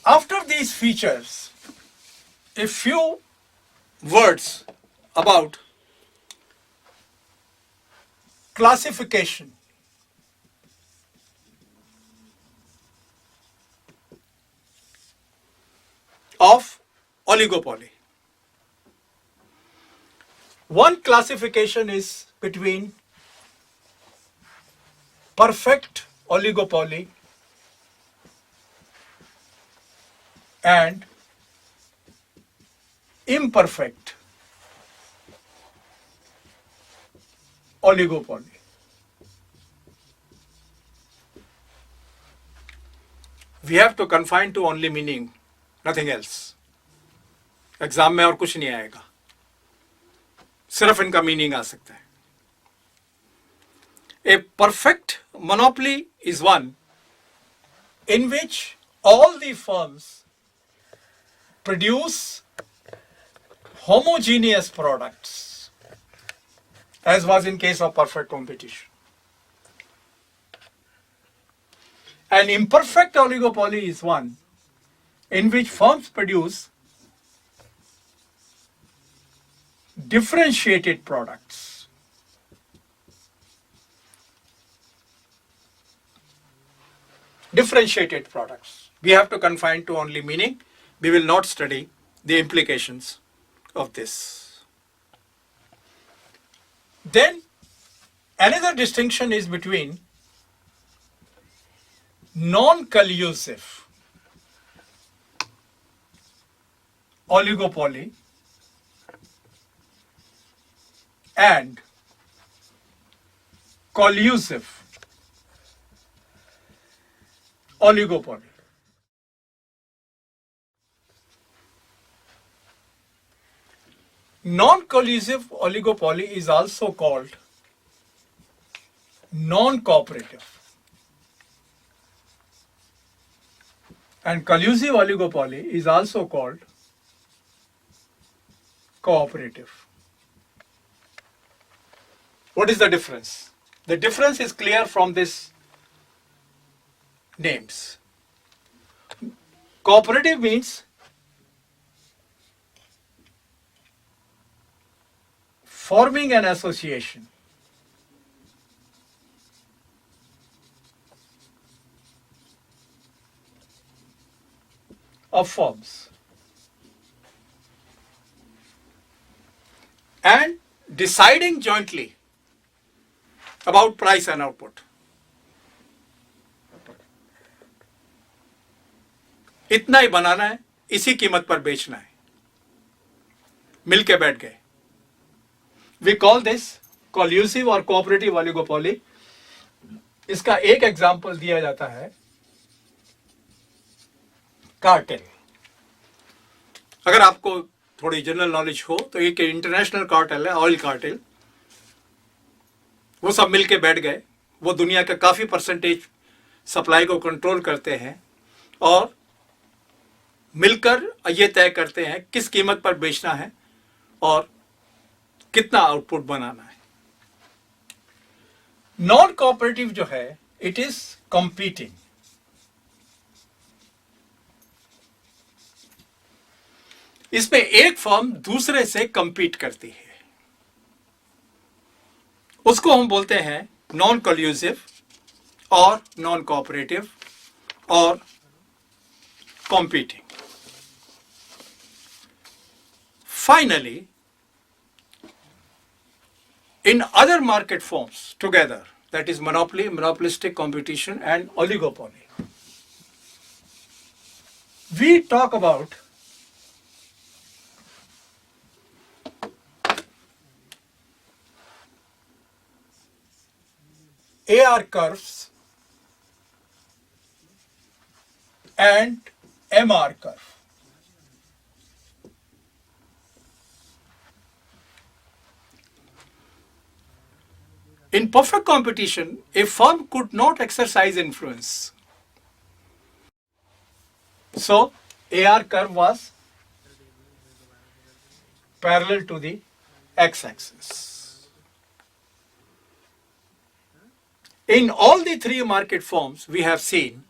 After these features, a few words about classification of oligopoly. One classification is between perfect oligopoly and imperfect oligopoly. We have to confine to only meaning, nothing else. Exam में और कुछ नहीं आएगा, सिर्फ इनका meaning आ सकता है. A perfect monopoly is one in which all the firms produce homogeneous products, as was in case of perfect competition. An imperfect oligopoly is one in which firms produce differentiated products. Differentiated products. We have to confine to only meaning. We will not study the implications of this. Then another distinction is between non-collusive oligopoly and collusive oligopoly. Non-collusive oligopoly is also called non-cooperative, and collusive oligopoly is also called cooperative. What is the difference? The difference is clear from these names. Cooperative means forming an association of firms and deciding jointly about price and output. इतना ही बनाना है, इसी कीमत पर बेचना है, मिलके बैठ गए. We call this collusive or cooperative oligopoly. इसका एक एग्जाम्पल दिया जाता है कार्टेल. अगर आपको थोड़ी जनरल नॉलेज हो तो एक इंटरनेशनल कार्टेल है, ऑयल कार्टेल. वो सब मिलके बैठ गए, वो दुनिया का काफ़ी परसेंटेज सप्लाई को कंट्रोल करते हैं और मिलकर ये तय करते हैं किस कीमत पर बेचना है और कितना आउटपुट बनाना है. नॉन कोऑपरेटिव जो है, इट इज कंपीटिंग. इसमें एक फर्म दूसरे से कंपीट करती है, उसको हम बोलते हैं नॉन कोल्यूसिव और नॉन कोऑपरेटिव और competing. Finally, in other market forms together, that is monopoly, monopolistic competition and oligopoly, we talk about AR curves and MR curve. In perfect competition, a firm could not exercise influence. So, AR curve was parallel to the x-axis. In all the three market forms, we have seen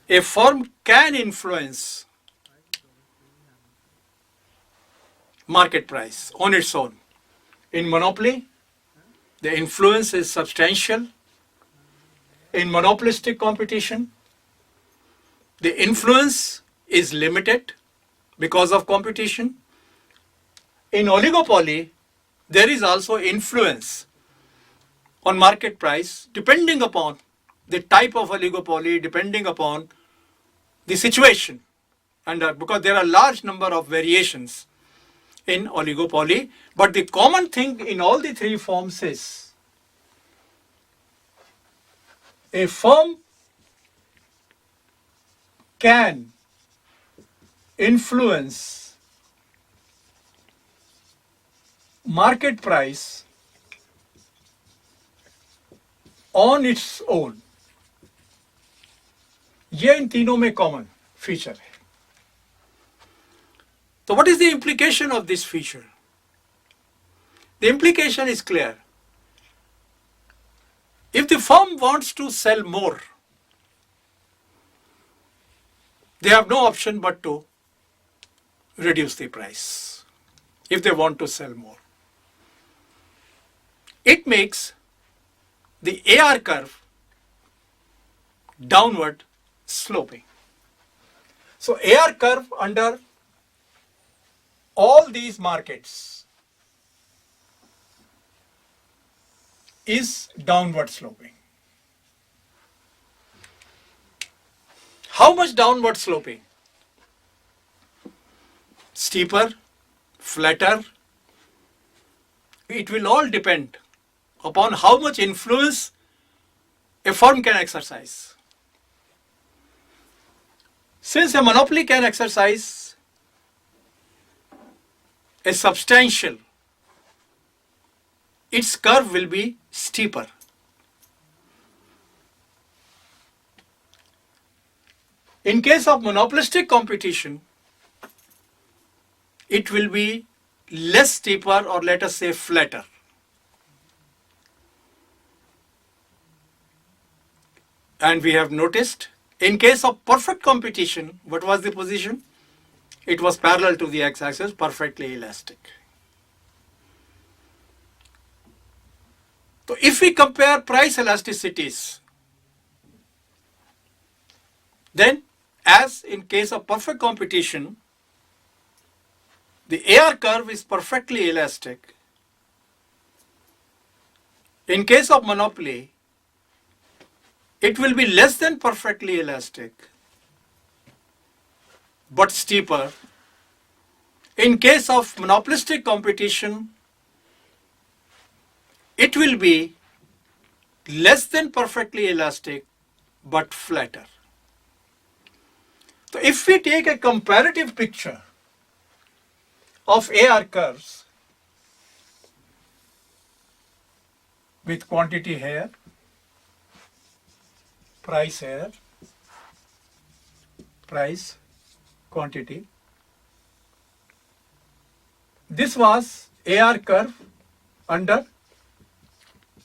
a firm can influence market price on its own. In monopoly, the influence is substantial. In monopolistic competition, the influence is limited because of competition. In oligopoly, there is also influence on market price depending upon the type of oligopoly, depending upon the situation, and because there are large number of variations in oligopoly. But the common thing in all the three forms is a firm can influence market price on its own. ये इन तीनों में common feature है. So what is the implication of this feature? The implication is clear. If the firm wants to sell more, they have no option but to reduce the price if they want to sell more. It makes the AR curve downward sloping. So AR curve under all these markets is downward sloping. How much downward sloping? Steeper, flatter? It will all depend upon how much influence a firm can exercise. Since a monopoly can exercise a substantial, its curve will be steeper. In case of monopolistic competition, it will be less steeper, or let us say flatter. And we have noticed, in case of perfect competition, what was the position? It was parallel to the x-axis, perfectly elastic. So if we compare price elasticities, then as in case of perfect competition, the AR curve is perfectly elastic. In case of monopoly, it will be less than perfectly elastic, but steeper. In case of monopolistic competition, it will be less than perfectly elastic, but flatter. So if we take a comparative picture of AR curves with quantity here, price here, price, quantity. This was AR curve under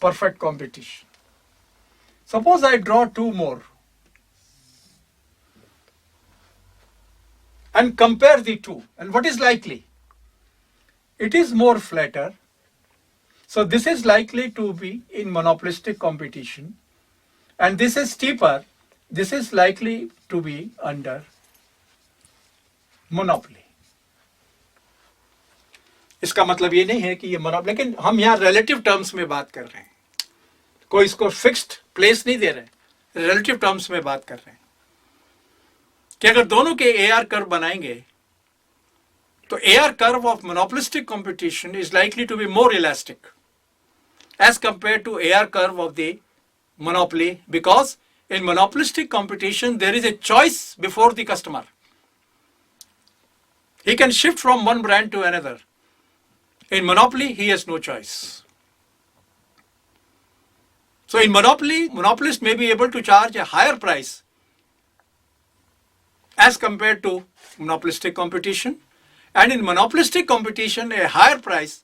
perfect competition. Suppose I draw two more and compare the two, and what is likely? It is more flatter, so this is likely to be in monopolistic competition, and this is steeper, this is likely to be under monopoly. इसका मतलब ये नहीं है कि ये monopoly, लेकिन हम यहाँ रिलेटिव टर्म्स में बात कर रहे हैं, कोई इसको फिक्स्ड प्लेस नहीं दे रहे, रिलेटिव टर्म्स में बात कर रहे हैं कि अगर दोनों के AR कर्व बनाएंगे तो AR curve of monopolistic competition is likely to be more elastic as compared to AR curve of the monopoly, because in monopolistic competition there is a choice before the customer. He can shift from one brand to another. In monopoly, he has no choice. So in monopoly, monopolist may be able to charge a higher price as compared to monopolistic competition. And in monopolistic competition, a higher price